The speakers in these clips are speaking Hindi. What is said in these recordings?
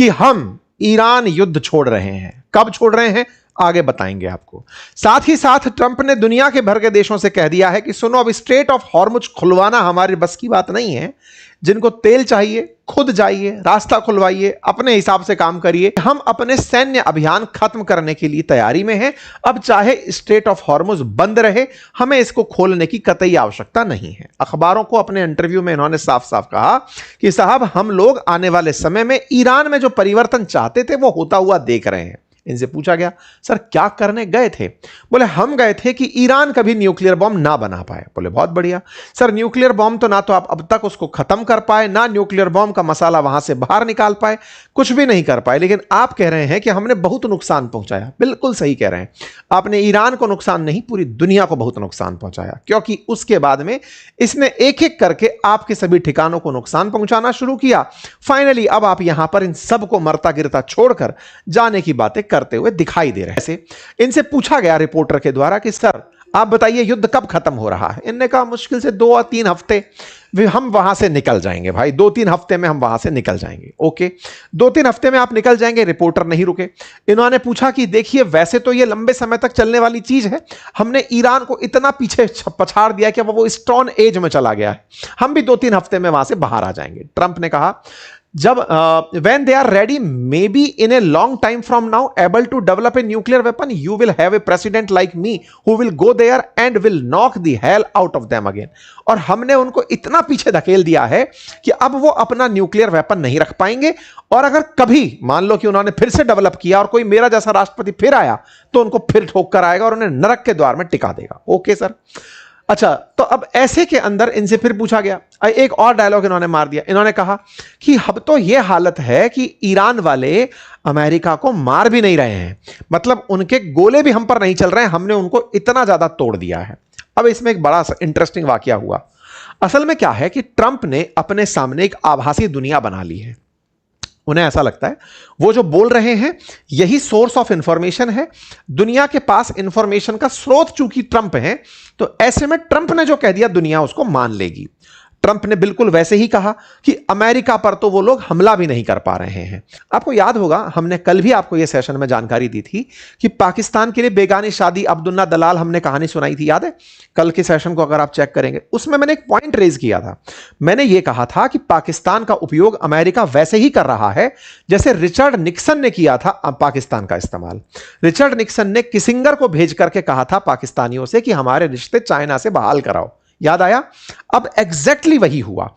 कि हम ईरान युद्ध छोड़ रहे हैं। कब छोड़ रहे हैं आगे बताएंगे आपको। साथ ही साथ ट्रंप ने दुनिया के भर के देशों से कह दिया है कि सुनो, अब स्ट्रेट ऑफ हॉर्मुज खुलवाना हमारे बस की बात नहीं है। जिनको तेल चाहिए खुद जाइए, रास्ता खुलवाइए, अपने हिसाब से काम करिए। हम अपने सैन्य अभियान खत्म करने के लिए तैयारी में हैं। अब चाहे स्ट्रेट ऑफ हॉर्मुज बंद रहे, हमें इसको खोलने की कतई आवश्यकता नहीं है। अखबारों को अपने इंटरव्यू में इन्होंने साफ साफ कहा कि साहब, हम लोग आने वाले समय में ईरान में जो परिवर्तन चाहते थे वो होता हुआ देख रहे हैं। इनसे पूछा गया, सर क्या करने गए थे? बोले हम गए थे कि ईरान कभी न्यूक्लियर बॉम्ब ना बना पाए। बोले बहुत बढ़िया सर, न्यूक्लियर बॉम्ब तो ना तो आप अब तक उसको खत्म कर पाए, ना न्यूक्लियर बॉम्ब का मसाला वहां से बाहर निकाल पाए, कुछ भी नहीं कर पाए, लेकिन आप कह रहे हैं कि हमने बहुत नुकसान पहुंचाया। बिल्कुल सही कह रहे हैं, आपने ईरान को नुकसान नहीं, पूरी दुनिया को बहुत नुकसान पहुंचाया, क्योंकि उसके बाद में इसने एक एक करके आपके सभी ठिकानों को नुकसान पहुंचाना शुरू किया। फाइनली अब आप यहां पर इन सबको मरता गिरता छोड़कर जाने की बातें करते हुए दिखाई दे रहे हैं। ऐसे इनसे पूछा गया रिपोर्टर के द्वारा कि सर आप बताइए युद्ध कब खत्म हो रहा है? इनने कहा मुश्किल से 2 या 3 हफ्ते हम वहां से निकल जाएंगे भाई, 2-3 हफ्ते में हम वहां से निकल जाएंगे। ओके, 2-3 हफ्ते में आप निकल जाएंगे। रिपोर्टर नहीं रुके, इन्होंने पूछा कि देखिए वैसे तो ये लंबे समय तक चलने वाली चीज है, हमने ईरान को इतना पीछे पछाड़ दिया कि वो स्टोन एज में चला गया है, हम भी 2-3 हफ्ते में वहां से बाहर आ जाएंगे। ट्रंप ने कहा जब when they are ready, maybe in a long time from now, able to develop a nuclear weapon, you will have a president like me who will go there and will knock the hell out of them again। और हमने उनको इतना पीछे धकेल दिया है कि अब वो अपना न्यूक्लियर वेपन नहीं रख पाएंगे, और अगर कभी मान लो कि उन्होंने फिर से डेवलप किया और कोई मेरा जैसा राष्ट्रपति फिर आया तो उनको फिर ठोक कर आएगा और उन्हें नरक के द्वार में टिका देगा। ओके सर, अच्छा तो अब ऐसे के अंदर इनसे फिर पूछा गया, एक और डायलॉग इन्होंने मार दिया। इन्होंने कहा कि अब तो यह हालत है कि ईरान वाले अमेरिका को मार भी नहीं रहे हैं, मतलब उनके गोले भी हम पर नहीं चल रहे हैं, हमने उनको इतना ज्यादा तोड़ दिया है। अब इसमें एक बड़ा इंटरेस्टिंग वाकया हुआ। असल में क्या है कि ट्रंप ने अपने सामने एक आभासी दुनिया बना ली है। उन्हें ऐसा लगता है वो जो बोल रहे हैं यही सोर्स ऑफ इंफॉर्मेशन है, दुनिया के पास इंफॉर्मेशन का स्रोत चूंकि ट्रंप है, तो ऐसे में ट्रंप ने जो कह दिया दुनिया उसको मान लेगी। ट्रंप ने बिल्कुल वैसे ही कहा कि अमेरिका पर तो वो लोग हमला भी नहीं कर पा रहे हैं। आपको याद होगा हमने कल भी आपको यह सेशन में जानकारी दी थी कि पाकिस्तान के लिए बेगानी शादी अब्दुल्ला दलाल हमने कहानी सुनाई थी, याद है? कल के सेशन को अगर आप चेक करेंगे उसमें मैंने एक पॉइंट रेज किया था। मैंने यह कहा था कि पाकिस्तान का उपयोग अमेरिका वैसे ही कर रहा है जैसे रिचर्ड निक्सन ने किया था पाकिस्तान का इस्तेमाल। रिचर्ड निक्सन ने किसिंगर को भेज करके कहा था पाकिस्तानियों से कि हमारे रिश्ते चाइना से बहाल कराओ, याद आया? अब एग्जैक्टली वही हुआ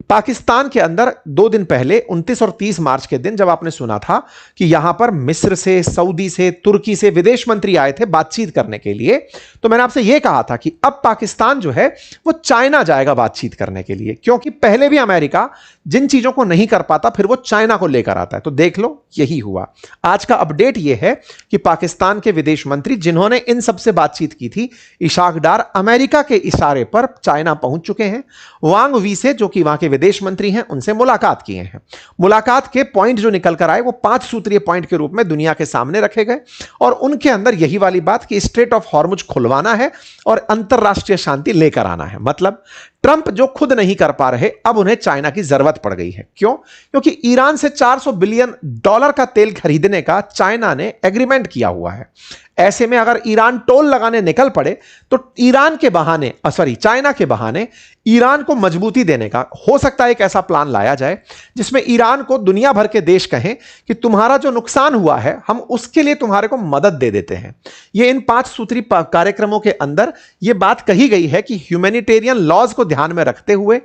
पाकिस्तान के अंदर 2 दिन पहले 29 और 30 मार्च के दिन, जब आपने सुना था कि यहां पर मिस्र से, सऊदी से, तुर्की से विदेश मंत्री आए थे बातचीत करने के लिए, तो मैंने आपसे यह कहा था कि अब पाकिस्तान जो है वो चाइना जाएगा बातचीत करने के लिए, क्योंकि पहले भी अमेरिका जिन चीजों को नहीं कर पाता फिर वो चाइना को लेकर आता है। तो देख लो यही हुआ। आज का अपडेट यह है कि पाकिस्तान के विदेश मंत्री जिन्होंने इन सबसे बातचीत की थी, इशाक डार, अमेरिका के इशारे पर चाइना पहुंच चुके हैं। वांग वी से, जो कि वहां के विदेश मंत्री हैं, उनसे मुलाकात किए हैं। मुलाकात के पॉइंट जो निकल कर आए वो 5 सूत्रीय पॉइंट के रूप में दुनिया के सामने रखे गए, और उनके अंदर यही वाली बात कि स्ट्रेट ऑफ हॉर्मुज खुलवाना है और अंतरराष्ट्रीय शांति लेकर आना है। मतलब ट्रंप जो खुद नहीं कर पा रहे, अब उन्हें चाइना की जरूरत पड़ गई है। क्यों? क्योंकि ईरान से $400 बिलियन का तेल खरीदने का चाइना ने एग्रीमेंट किया हुआ है। ऐसे में अगर ईरान टोल लगाने निकल पड़े तो चाइना के बहाने ईरान को मजबूती देने का हो सकता है एक ऐसा प्लान लाया जाए जिसमें ईरान को दुनिया भर के देश कहें कि तुम्हारा जो नुकसान हुआ है हम उसके लिए तुम्हारे को मदद दे देते हैं। ये इन 5 सूत्री कार्यक्रमों के अंदर यह बात कही गई है कि ह्यूमैनिटेरियन लॉज को ध्यान में रखते हुए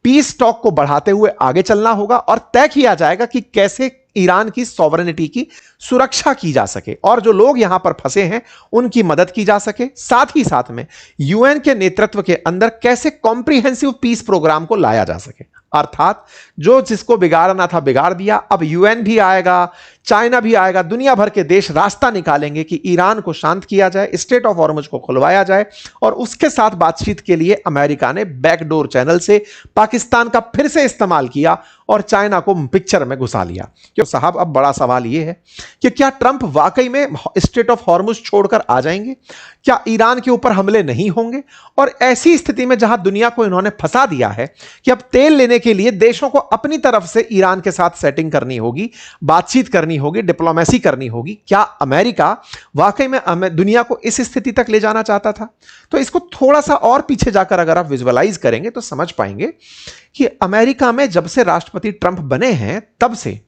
पीस टॉक को बढ़ाते हुए आगे चलना होगा, और तय किया जाएगा कि कैसे ईरान की सॉवरेनिटी की सुरक्षा की जा सके और जो लोग यहां पर फंसे हैं उनकी मदद की जा सके। साथ ही साथ में यूएन के नेतृत्व के अंदर कैसे कॉम्प्रिहेंसिव पीस प्रोग्राम को लाया जा सके। अर्थात जो जिसको बिगाड़ना था बिगाड़ दिया, अब यूएन भी आएगा, चाइना भी आएगा, दुनिया भर के देश रास्ता निकालेंगे कि ईरान को शांत किया जाए, स्ट्रेट ऑफ हॉर्मुज को खुलवाया जाए। और उसके साथ बातचीत के लिए अमेरिका ने बैकडोर चैनल से पाकिस्तान का फिर से इस्तेमाल किया और चाइना को पिक्चर में घुसा लिया। क्यों साहब, अब बड़ा सवाल यह है कि क्या ट्रंप वाकई में स्ट्रेट ऑफ हॉर्मुज छोड़कर आ जाएंगे? क्या ईरान के ऊपर हमले नहीं होंगे? और ऐसी स्थिति में जहां दुनिया को इन्होंने फंसा दिया है कि अब तेल लेने के लिए देशों को अपनी तरफ से ईरान के साथ सेटिंग करनी होगी, बातचीत करनी होगी, डिप्लोमेसी करनी होगी। क्या अमेरिका वाकई में दुनिया को इस स्थिति तक ले जाना चाहता था? तो इसको थोड़ा सा और पीछे जाकर अगर आप विजुअलाइज करेंगे तो समझ पाएंगे कि अमेरिका में जब से राष्ट्रपति ट्रंप बने हैं तब से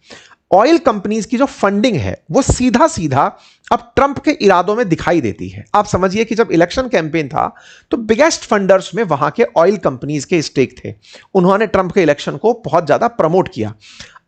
ऑयल कंपनीज की जो फंडिंग है वो सीधा सीधा अब ट्रंप के इरादों में दिखाई देती है। आप समझिए कि जब इलेक्शन कैंपेन था तो बिगेस्ट फंडर्स में वहां के ऑयल कंपनीज के स्टेक थे। उन्होंने ट्रंप के इलेक्शन को बहुत ज्यादा प्रमोट किया।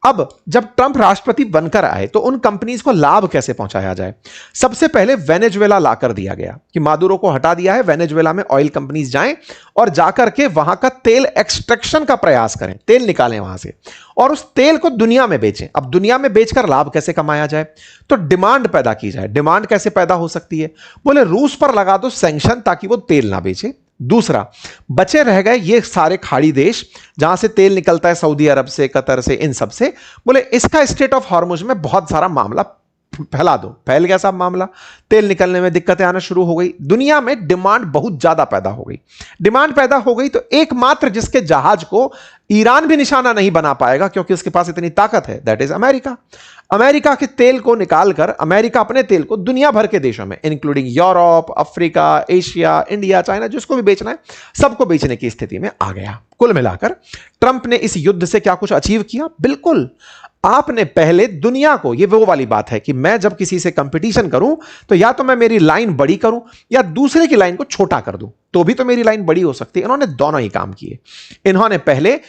अब जब ट्रंप राष्ट्रपति बनकर आए तो उन कंपनीज को लाभ कैसे पहुंचाया जाए? सबसे पहले वेनेजुएला लाकर दिया गया कि मादुरो को हटा दिया है, वेनेजुएला में ऑयल कंपनीज जाएं और जाकर के वहां का तेल एक्सट्रैक्शन का प्रयास करें, तेल निकालें वहां से और उस तेल को दुनिया में बेचें। अब दुनिया में बेचकर लाभ कैसे कमाया जाए? तो डिमांड पैदा की जाए। डिमांड कैसे पैदा हो सकती है? बोले रूस पर लगा दो सैंक्शन ताकि वो तेल ना बेचे। दूसरा, बचे रह गए ये सारे खाड़ी देश जहां से तेल निकलता है, सऊदी अरब से, कतर से, इन सब से। बोले इसका स्ट्रेट ऑफ हॉर्मुज में बहुत सारा मामला फैला दो। फैल गया साहब मामला, तेल निकलने में दिक्कतें आना शुरू हो गई। दुनिया में डिमांड बहुत ज्यादा पैदा हो गई। डिमांड पैदा हो गई तो एकमात्र जिसके जहाज को ईरान भी निशाना नहीं बना पाएगा क्योंकि उसके पास इतनी ताकत है, दैट इज अमेरिका। अमेरिका के तेल को निकालकर अमेरिका अपने तेल को दुनिया भर के देशों में including Europe, Africa, Asia, India, China, जिसको भी बेचना है सबको बेचने की स्थिति में आ गया। कुल मिलाकर ट्रंप ने इस युद्ध से क्या कुछ अचीव किया? बिल्कुल। आपने पहले दुनिया को, ये वो वाली बात है कि मैं जब किसी से कंपटीशन करूं तो या तो मैं मेरी लाइन बड़ी करूं या दूसरे की लाइन को छोटा कर दूं, तो भी तो मेरी लाइन बड़ी हो सकती है। इन्होंने दोनों ही काम किए। इन्होंने पहले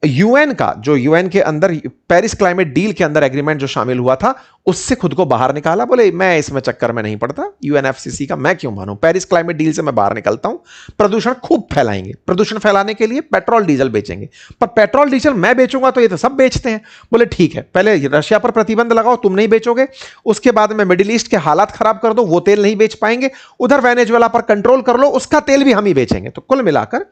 यूएन का, जो यूएन के अंदर पेरिस क्लाइमेट डील के अंदर एग्रीमेंट जो शामिल हुआ था, उससे खुद को बाहर निकाला। बोले मैं इसमें चक्कर में नहीं पड़ता, यूएनएफसीसी का मैं क्यों मानूं, पेरिस क्लाइमेट डील से मैं बाहर निकलता हूं। प्रदूषण खूब फैलाएंगे, प्रदूषण फैलाने के लिए पेट्रोल डीजल बेचेंगे, पर पेट्रोल डीजल मैं बेचूंगा तो ये तो सब बेचते हैं। बोले ठीक है, पहले रशिया पर प्रतिबंध लगाओ, तुम नहीं बेचोगे, उसके बाद में मिडिल ईस्ट के हालात खराब कर दो, वो तेल नहीं बेच पाएंगे, उधर वेनेजुएला पर कंट्रोल कर लो, उसका तेल भी हम ही बेचेंगे। तो कुल मिलाकर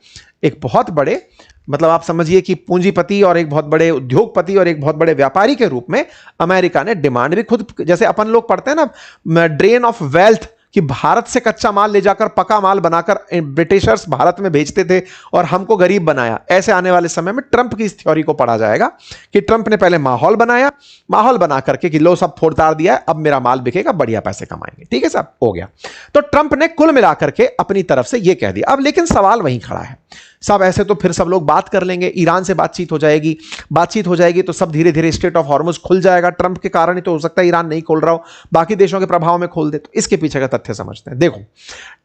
एक बहुत बड़े, मतलब आप समझिए कि पूंजीपति और एक बहुत बड़े उद्योगपति और एक बहुत बड़े व्यापारी के रूप में अमेरिका ने डिमांड भी खुद, जैसे अपन लोग पढ़ते हैं ना ड्रेन ऑफ वेल्थ, कि भारत से कच्चा माल ले जाकर पका माल बनाकर ब्रिटिशर्स भारत में भेजते थे और हमको गरीब बनाया। ऐसे आने वाले समय में ट्रंप की इस थ्योरी को पढ़ा जाएगा कि ट्रंप ने पहले माहौल बनाया, माहौल बना करके कि लो सब फोड़ तार दिया है, अब मेरा माल बिकेगा, बढ़िया पैसे कमाएंगे। ठीक है साहब, हो गया। तो ट्रंप ने कुल मिलाकर के अपनी तरफ से यह कह दिया। अब लेकिन सवाल वहीं खड़ा है साहब, ऐसे तो फिर सब लोग बात कर लेंगे, ईरान से बातचीत हो जाएगी, बातचीत हो जाएगी तो सब धीरे धीरे स्ट्रेट ऑफ हॉर्मुज खुल जाएगा। ट्रंप के कारण ही तो हो सकता है ईरान नहीं खोल रहा हो, बाकी देशों के प्रभाव में खोल दे। तो इसके पीछे का तथ्य समझते हैं। देखो,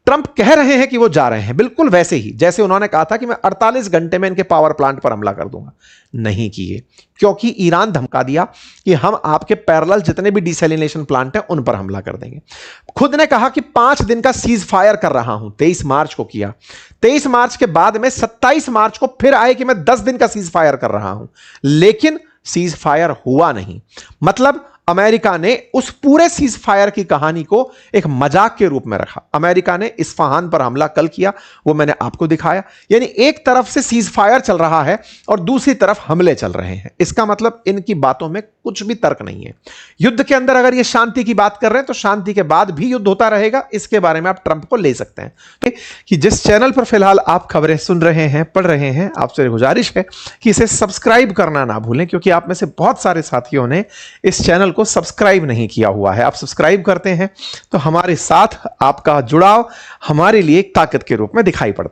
ट्रंप कह रहे हैं कि वो जा रहे हैं बिल्कुल वैसे ही जैसे उन्होंने कहा था कि मैं 48 घंटे में इनके पावर प्लांट पर हमला कर दूंगा। नहीं किए, क्योंकि ईरान धमका दिया कि हम आपके पैरेलल जितने भी डिसैलिनेशन प्लांट हैं उन पर हमला कर देंगे। खुद ने कहा कि 5 दिन का सीज फायर कर रहा हूं, 23 मार्च को किया। 23 मार्च के बाद में 27 मार्च को फिर आए कि मैं 10 दिन का सीज फायर कर रहा हूं, लेकिन सीज फायर हुआ नहीं। मतलब अमेरिका ने उस पूरे सीज फायर की कहानी को एक मजाक के रूप में रखा। अमेरिका ने इस्फहान पर हमला कल किया, वो मैंने आपको दिखाया। यानी एक तरफ से सीज फायर चल रहा है और दूसरी तरफ हमले चल रहे हैं। इसका मतलब इनकी बातों में कुछ भी तर्क नहीं है। युद्ध के अंदर अगर ये शांति की बात कर रहे हैं तो शांति के बाद भी युद्ध होता रहेगा। इसके बारे में आप ट्रंप को ले सकते हैं। कि जिस चैनल पर फिलहाल आप खबरें सुन रहे हैं, पढ़ रहे हैं, आपसे गुजारिश है कि इसे सब्सक्राइब करना ना भूलें, क्योंकि आप में से बहुत सारे साथियों ने इस चैनल को सब्सक्राइब नहीं किया हुआ है। आप सब्सक्राइब करते हैं तो हमारे साथ आपका जुड़ाव हमारे लिए एक ताकत के रूप में दिखाई पड़ता है।